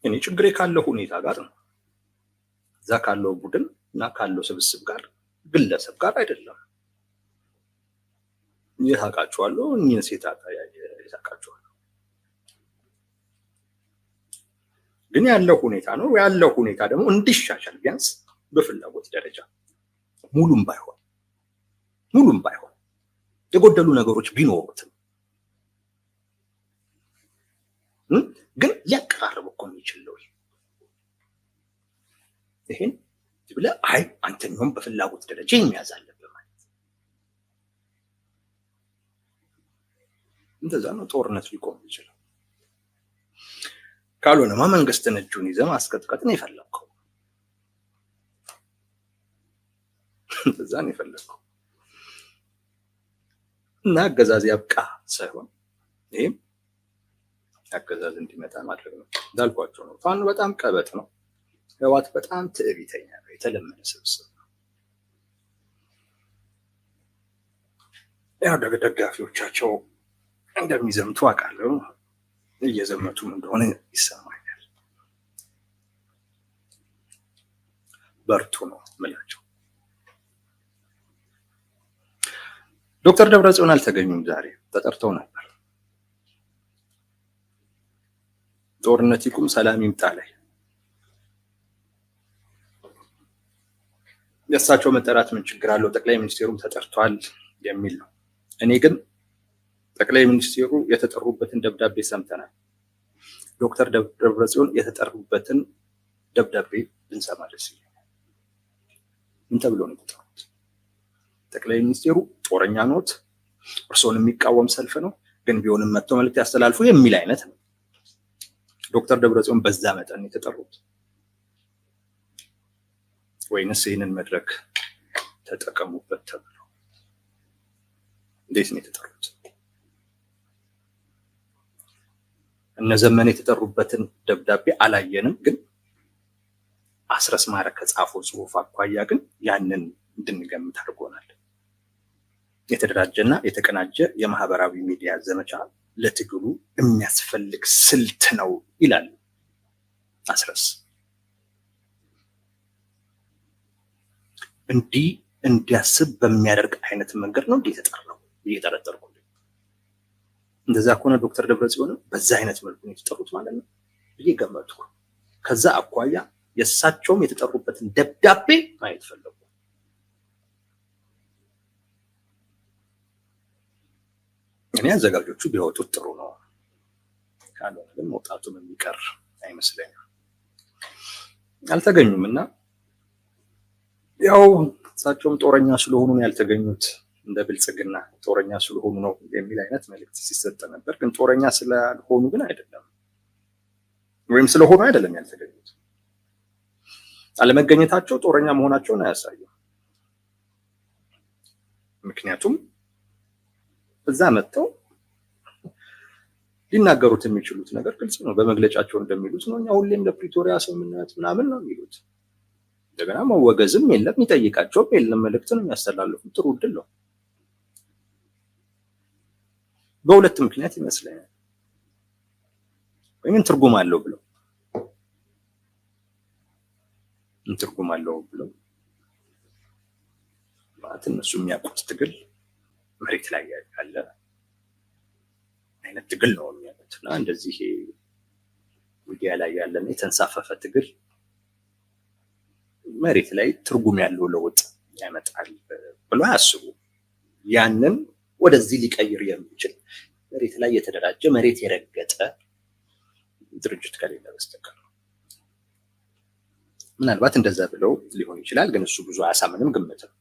እኔ ችግሬ ካለው ሁኔታ ጋር ነው። እዛ ካለው ቡድን እና ካለው ስብስብ ጋር ግለሰብ ጋር አይደለም። የታውቃቸዋለሁ እኚህን ሴት የታውቃቸዋለሁ። ግን ያለው ሁኔታ ነው። ያለው ሁኔታ ደግሞ እንዲሻሻል ቢያንስ በፍላጎት ደረጃ ሙሉም ባይሆን የጎደሉ ነገሮች ቢኖሩትም ግን ሊያቀራርብ እኮ የሚችል ነው። ይሄን ብለህ አይ አንተኛውም በፍላጎት ደረጃ የሚያዝ አለብህ ማለት እንደዛ ነው ጦርነት ሊቆም ይችላል። ካልሆነማ መንግስትን እጁን ይዘህ ማስቀጥቀጥ ነው የፈለግከው። እንደዛ ነው የፈለግከው እና አገዛዝ ያብቃ ሳይሆን ይሄም አገዛዝ እንዲመጣ ማድረግ ነው። እንዳልኳቸው ነው። ፋኖ በጣም ቀበጥ ነው። ህወሓት በጣም ትዕቢተኛ ነው። የተለመደ ስብስብ ነው። ያው ደጋፊዎቻቸው እንደሚዘምቱ አውቃለሁ። እየዘመቱም እንደሆነ ይሰማኛል። በርቱ ነው የምላቸው። ዶክተር ደብረጽዮን አልተገኙም። ዛሬ ተጠርተው ነበር። ጦርነት ይቁም ሰላም ይምጣ ላይ የእሳቸው መጠራት ምን ችግር አለው? ጠቅላይ ሚኒስቴሩም ተጠርቷል የሚል ነው። እኔ ግን ጠቅላይ ሚኒስቴሩ የተጠሩበትን ደብዳቤ ሰምተናል። ዶክተር ደብረጽዮን የተጠሩበትን ደብዳቤ ብንሰማ ደስ ይለኛል። ምን ተብሎ ነው የተጠሩት? ጠቅላይ ሚኒስቴሩ ጦረኛ ኖት፣ እርስዎን የሚቃወም ሰልፍ ነው፣ ግን ቢሆንም መጥተው መልዕክት ያስተላልፉ የሚል አይነት ነው። ዶክተር ደብረጽዮን በዛ መጠን የተጠሩት ወይንስ ይህንን መድረክ ተጠቀሙበት ተብሎ እንዴት ነው የተጠሩት? እነ ዘመነ የተጠሩበትን ደብዳቤ አላየንም፣ ግን አስረስ ማረ ከጻፈው ጽሁፍ አኳያ ግን ያንን እንድንገምት አድርጎናል። የተደራጀና የተቀናጀ የማህበራዊ ሚዲያ ዘመቻ ለትግሉ የሚያስፈልግ ስልት ነው ይላል አስረስ። እንዲያስብ በሚያደርግ አይነት መንገድ ነው እንዴ የተጠራው? እየጠረጠርኩ እንደዛ ከሆነ ዶክተር ደብረጽዮን በዛ አይነት መልኩ ነው የተጠሩት ማለት ነው እየገመትኩ። ከዛ አኳያ የእሳቸውም የተጠሩበትን ደብዳቤ ማየት ፈለጉ። እኔ አዘጋጆቹ ቢወጡት ጥሩ ነው፣ ካልሆነ ግን መውጣቱም የሚቀር አይመስለኝም። አልተገኙም እና ያው እሳቸውም ጦረኛ ስለሆኑ ነው ያልተገኙት፣ እንደ ብልጽግና ጦረኛ ስለሆኑ ነው የሚል አይነት መልዕክት ሲሰጥ ነበር። ግን ጦረኛ ስላልሆኑ ግን አይደለም፣ ወይም ስለሆኑ አይደለም ያልተገኙት። አለመገኘታቸው ጦረኛ መሆናቸውን አያሳዩም። ምክንያቱም እዛ መጥተው ሊናገሩት የሚችሉት ነገር ግልጽ ነው። በመግለጫቸው እንደሚሉት ነው፣ እኛ ሁሌም ለፕሪቶሪያ ስምምነት ምናምን ነው የሚሉት። እንደገና መወገዝም የለም የሚጠይቃቸውም የለም። መልዕክት ነው የሚያስተላልፉት። ጥሩ እድል ነው። በሁለት ምክንያት ይመስለኛል። ወይም ትርጉም አለው ብለው ማለት እነሱ የሚያውቁት ትግል መሬት ላይ ያለ አይነት ትግል ነው የሚያውቁት እና እንደዚህ ሚዲያ ላይ ያለን የተንሳፈፈ ትግል መሬት ላይ ትርጉም ያለው ለውጥ ያመጣል ብሎ አያስቡ። ያንን ወደዚህ ሊቀይር የሚችል መሬት ላይ የተደራጀ መሬት የረገጠ ድርጅት ከሌለ በስተቀር ምናልባት እንደዛ ብለው ሊሆን ይችላል። ግን እሱ ብዙ አያሳምንም ግምት ነው።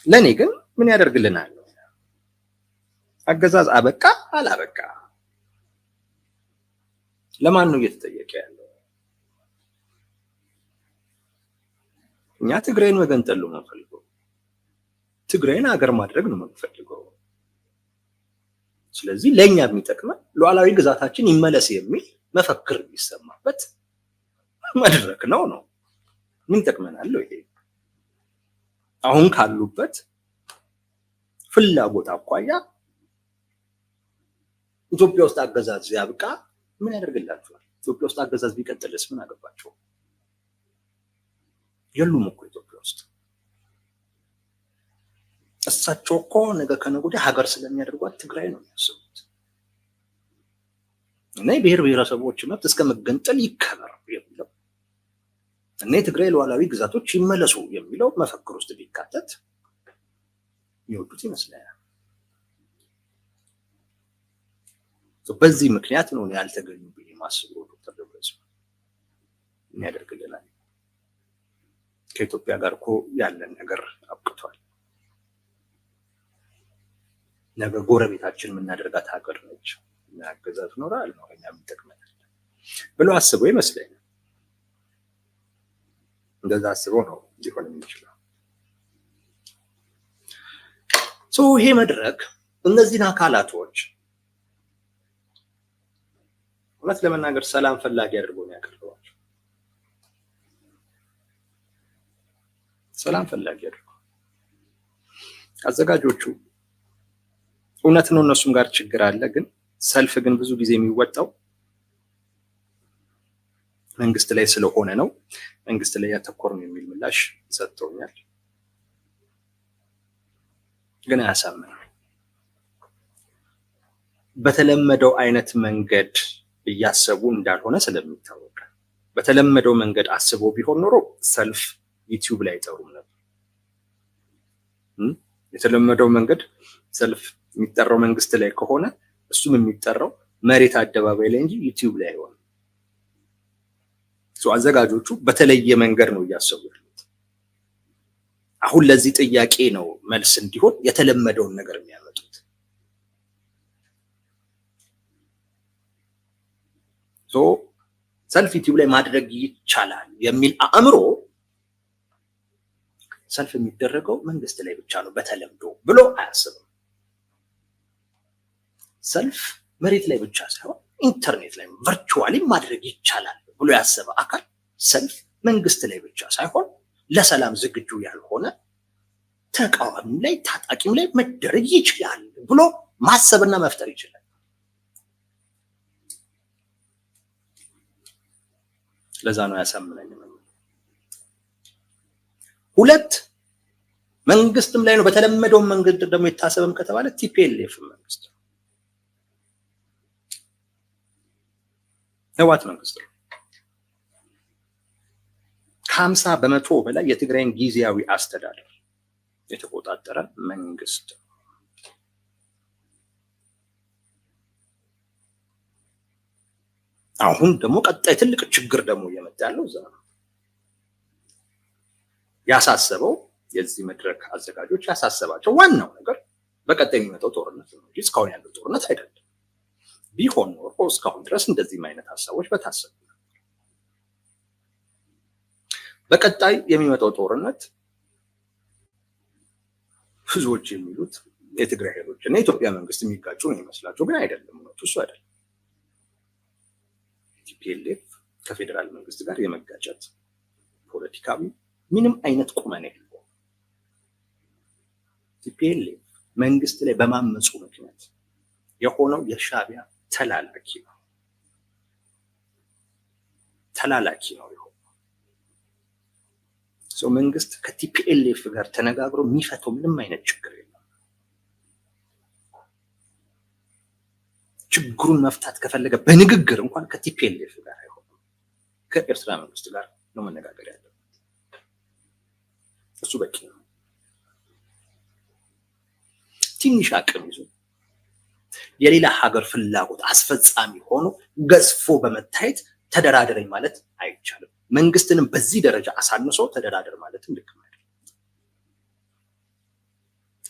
ለኔ ግን ምን ያደርግልናል ነው አገዛዝ አበቃ አላበቃ ለማን ነው እየተጠየቀ ያለው? እኛ ትግራይን መገንጠል ነው የምንፈልገው። ትግራይን ሀገር ማድረግ ነው የምንፈልገው። ስለዚህ ለኛ የሚጠቅመን ሉዓላዊ ግዛታችን ይመለስ የሚል መፈክር የሚሰማበት መድረክ ነው። ምን ይጠቅመናል? ይሄ አሁን ካሉበት ፍላጎት አኳያ ኢትዮጵያ ውስጥ አገዛዝ ያብቃ ምን ያደርግላችኋል? ኢትዮጵያ ውስጥ አገዛዝ ቢቀጥልስ ምን አገባቸው? የሉም እኮ ኢትዮጵያ ውስጥ። እሳቸው እኮ ነገ ከነገ ወዲያ ሀገር ስለሚያደርጓት ትግራይ ነው የሚያስቡት። እና የብሔር ብሔረሰቦች መብት እስከ መገንጠል ይከበር የሚለው እና የትግራይ ሉዓላዊ ግዛቶች ይመለሱ የሚለው መፈክር ውስጥ ቢካተት ይወዱት ይመስላል። በዚህ ምክንያት ነው ያልተገኙ ብዬ ማስበው ዶክተር ደብረጽዮን የሚያደርግልናል። ከኢትዮጵያ ጋር እኮ ያለን ነገር አብቅቷል። ነገ ጎረቤታችን የምናደርጋት ሀገር ነች። አገዛዝ ኖራል ነው እኛ የሚጠቅመናል ብሎ አስበው ይመስለኛል። እንደዛ አስበው ነው ሊሆን የሚችለው። ይሄ መድረክ እነዚህን አካላቶች እውነት ለመናገር ሰላም ፈላጊ አድርጎ ነው ያቀርበዋቸው። ሰላም ፈላጊ አድርጎ አዘጋጆቹ እውነት ነው እነሱም ጋር ችግር አለ። ግን ሰልፍ ግን ብዙ ጊዜ የሚወጣው መንግስት ላይ ስለሆነ ነው። መንግስት ላይ ያተኮር ነው የሚል ምላሽ ሰጥተውኛል። ግን አያሳምንም። በተለመደው አይነት መንገድ እያሰቡ እንዳልሆነ ስለሚታወቅ በተለመደው መንገድ አስበው ቢሆን ኖሮ ሰልፍ ዩቲዩብ ላይ አይጠሩም ነበር። የተለመደው መንገድ ሰልፍ የሚጠራው መንግስት ላይ ከሆነ እሱም የሚጠራው መሬት አደባባይ ላይ እንጂ ዩቲዩብ ላይ አይሆንም። አዘጋጆቹ በተለየ መንገድ ነው እያሰቡ ያሉት። አሁን ለዚህ ጥያቄ ነው መልስ እንዲሆን የተለመደውን ነገር የሚያመጡት። ሰልፍ ዩቲዩብ ላይ ማድረግ ይቻላል የሚል አእምሮ ሰልፍ የሚደረገው መንግስት ላይ ብቻ ነው በተለምዶ ብሎ አያስብም። ሰልፍ መሬት ላይ ብቻ ሳይሆን ኢንተርኔት ላይ ቨርቹዋሊ ማድረግ ይቻላል ብሎ ያሰበ አካል ሰልፍ መንግስት ላይ ብቻ ሳይሆን ለሰላም ዝግጁ ያልሆነ ተቃዋሚ ላይ ታጣቂም ላይ መደረግ ይችላል ብሎ ማሰብና መፍጠር ይችላል። ለዛ ነው ያሳምነኝ። ሁለት መንግስትም ላይ ነው በተለመደው መንገድ ደግሞ የታሰበም ከተባለ ቲፒኤልኤፍ መንግስት ነው፣ ህወሓት መንግስት ነው። ከ50 በመቶ በላይ የትግራይን ጊዜያዊ አስተዳደር የተቆጣጠረ መንግስት። አሁን ደግሞ ቀጣይ ትልቅ ችግር ደግሞ እየመጣ ያለው እዛ ነው። ያሳሰበው የዚህ መድረክ አዘጋጆች ያሳሰባቸው ዋናው ነገር በቀጣይ የሚመጣው ጦርነት ነው እንጂ እስካሁን ያለው ጦርነት አይደለም። ቢሆን ኖሮ እስካሁን ድረስ እንደዚህ አይነት ሀሳቦች በታሰቡ ነበር። በቀጣይ የሚመጣው ጦርነት ብዙዎች የሚሉት የትግራይ ኃይሎች እና የኢትዮጵያ መንግስት የሚጋጩ ነው ይመስላቸው፣ ግን አይደለም። እውነቱ እሱ አይደለም። ቲፒኤልኤፍ ከፌዴራል መንግስት ጋር የመጋጨት ፖለቲካዊ ምንም አይነት ቁመና የለውም። ቲፒኤልኤፍ መንግስት ላይ በማመፁ ምክንያት የሆነው የሻዕቢያ ተላላኪ ነው የሆነው። መንግስት ከቲፒኤልኤፍ ጋር ተነጋግሮ የሚፈተው ምንም አይነት ችግር የለም። ችግሩን መፍታት ከፈለገ በንግግር እንኳን ከቲፒኤልኤፍ ጋር አይሆንም፣ ከኤርትራ መንግስት ጋር ነው መነጋገር ያለበት። እሱ በቂ ነው። ትንሽ አቅም ይዞ የሌላ ሀገር ፍላጎት አስፈጻሚ ሆኖ ገዝፎ በመታየት ተደራደረኝ ማለት አይቻልም። መንግስትንም በዚህ ደረጃ አሳንሶ ተደራደር ማለትም ልክ አይደለም።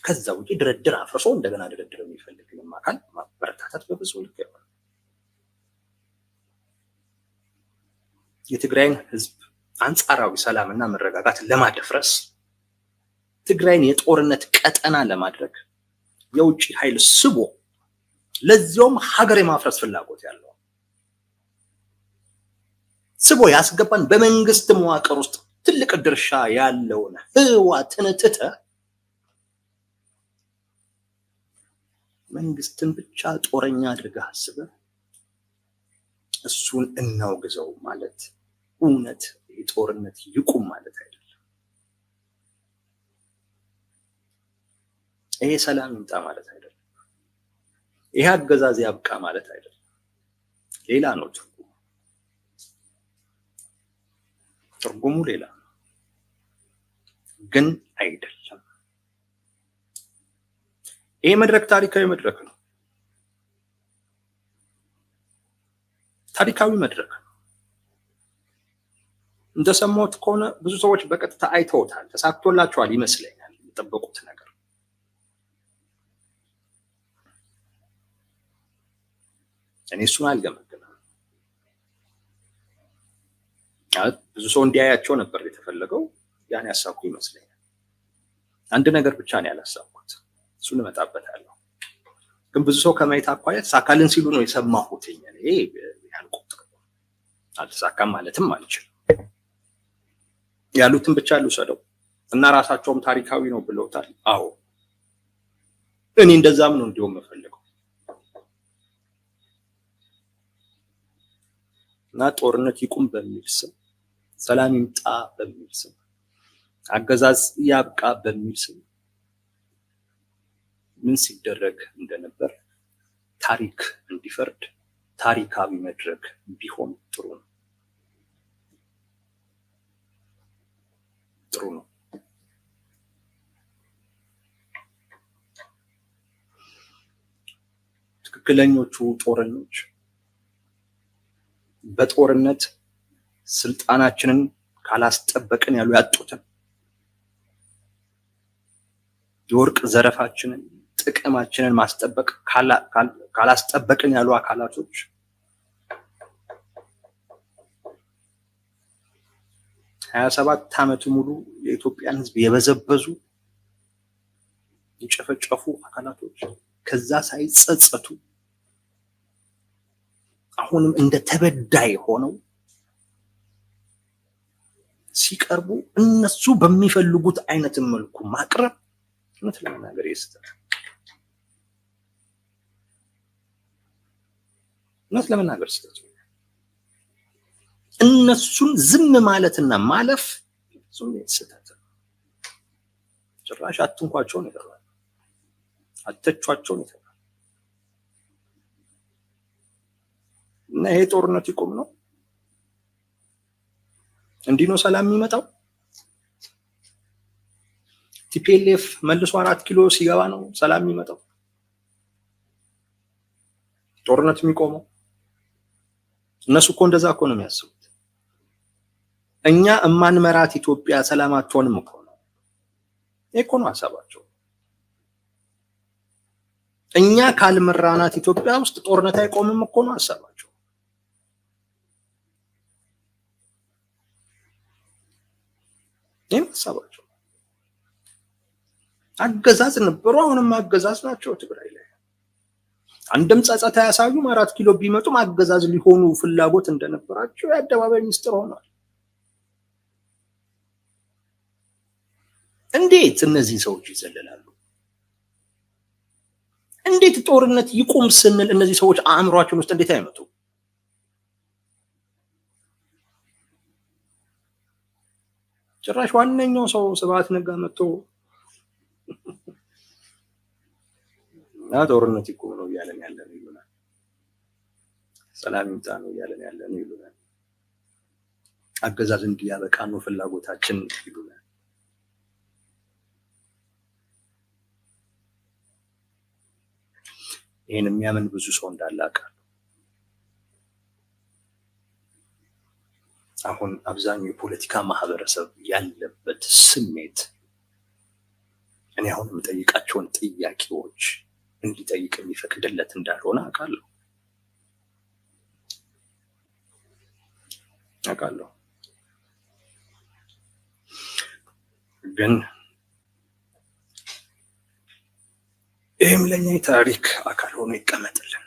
ከዛ ውጪ ድርድር አፍርሶ እንደገና ድርድር የሚፈልግንም አካል ማበረታታት በብዙ ልክ ይሆናል። የትግራይን ህዝብ አንጻራዊ ሰላምና መረጋጋት ለማደፍረስ ትግራይን የጦርነት ቀጠና ለማድረግ የውጭ ኃይል ስቦ ለዚያውም ሀገር የማፍረስ ፍላጎት ያለው ስቦ ያስገባን በመንግስት መዋቅር ውስጥ ትልቅ ድርሻ ያለውን ህወሓትን ትተህ መንግስትን ብቻ ጦረኛ አድርገህ አስበህ እሱን እናውግዘው ማለት እውነት የጦርነት ይቁም ማለት አይደለም። ይሄ ሰላም ይምጣ ማለት አይደለም። ይሄ አገዛዝ ያብቃ ማለት አይደለም። ሌላ ነው ትርጉሙ ሌላ ነው፣ ግን አይደለም። ይሄ መድረክ ታሪካዊ መድረክ ነው። ታሪካዊ መድረክ ነው። እንደሰማሁት ከሆነ ብዙ ሰዎች በቀጥታ አይተውታል፣ ተሳክቶላቸዋል ይመስለኛል የጠበቁት ነገር። እኔ እሱን አልገመግምም። ብዙ ሰው እንዲያያቸው ነበር የተፈለገው፣ ያን ያሳኩ ይመስለኛል። አንድ ነገር ብቻ ነው ያላሳኩት፣ እሱን እመጣበታለሁ። ግን ብዙ ሰው ከማየት አኳያ ተሳካልን ሲሉ ነው የሰማሁት። ይሄ ያልቆጥር አልተሳካም ማለትም አልችልም። ያሉትን ብቻ ልውሰደው እና ራሳቸውም ታሪካዊ ነው ብለውታል። አዎ እኔ እንደዛም ነው እንዲሁም የምፈልገው እና ጦርነት ይቁም በሚል ስም፣ ሰላም ይምጣ በሚል ስም፣ አገዛዝ ያብቃ በሚል ስም ምን ሲደረግ እንደነበር ታሪክ እንዲፈርድ ታሪካዊ መድረክ ቢሆን ጥሩ ነው። ጥሩ ነው። ትክክለኞቹ ጦረኞች በጦርነት ስልጣናችንን ካላስጠበቅን ያሉ ያጡትን የወርቅ ዘረፋችንን ጥቅማችንን ማስጠበቅ ካላስጠበቅን ያሉ አካላቶች ሀያ 27 ዓመት ሙሉ የኢትዮጵያን ሕዝብ የበዘበዙ የጨፈጨፉ አካላቶች ከዛ ሳይጸጸቱ አሁንም እንደ ተበዳይ ሆነው ሲቀርቡ እነሱ በሚፈልጉት አይነት መልኩ ማቅረብ እውነት ለመናገር ይስተት እውነት ለመናገር ይስተት እነሱን ዝም ማለትና ማለፍ ዙም ይስተት ጭራሽ አትንኳቸው ነው ይላል። አትተቿቸው ነው ይላል። እና ይሄ ጦርነት ይቆም ነው። እንዲህ ነው ሰላም የሚመጣው። ቲፒኤልኤፍ መልሶ 4 ኪሎ ሲገባ ነው ሰላም የሚመጣው። ጦርነት የሚቆመው እነሱ እኮ እንደዛ እኮ ነው የሚያስቡት። እኛ እማንመራት ኢትዮጵያ ሰላም አትሆንም እኮ ነው። ይሄ እኮ ነው ሐሳባቸው። እኛ ካልመራናት ኢትዮጵያ ውስጥ ጦርነት አይቆምም እኮ ነው ሐሳባቸው። ይሄ ሐሳባቸው። አገዛዝ ነበሩ፣ አሁንም አገዛዝ ናቸው ትግራይ ላይ። አንድም ጸጸታ ያሳዩም 4 ኪሎ ቢመጡም አገዛዝ ሊሆኑ ፍላጎት እንደነበራቸው የአደባባይ ሚስጥር ሆኗል። እንዴት እነዚህ ሰዎች ይዘለላሉ? እንዴት ጦርነት ይቁም ስንል እነዚህ ሰዎች አእምሯችን ውስጥ እንዴት አይመጡ? ጭራሽ ዋነኛው ሰው ስብሐት ነጋ መጥቶ ጦርነት ይቁም ነው እያለን ያለን ይሉናል። ሰላም ይምጣ ነው እያለን ያለን ይሉናል። አገዛዝ እንዲያበቃ ነው ፍላጎታችን ይሉናል። ይሄን የሚያምን ብዙ ሰው እንዳለ አውቃለሁ። አሁን አብዛኛው የፖለቲካ ማህበረሰብ ያለበት ስሜት እኔ አሁን የምጠይቃቸውን ጥያቄዎች እንዲጠይቅ የሚፈቅድለት እንዳልሆነ አውቃለሁ። ግን ይህም ለኛ የታሪክ አካል ሆኖ ይቀመጥልን።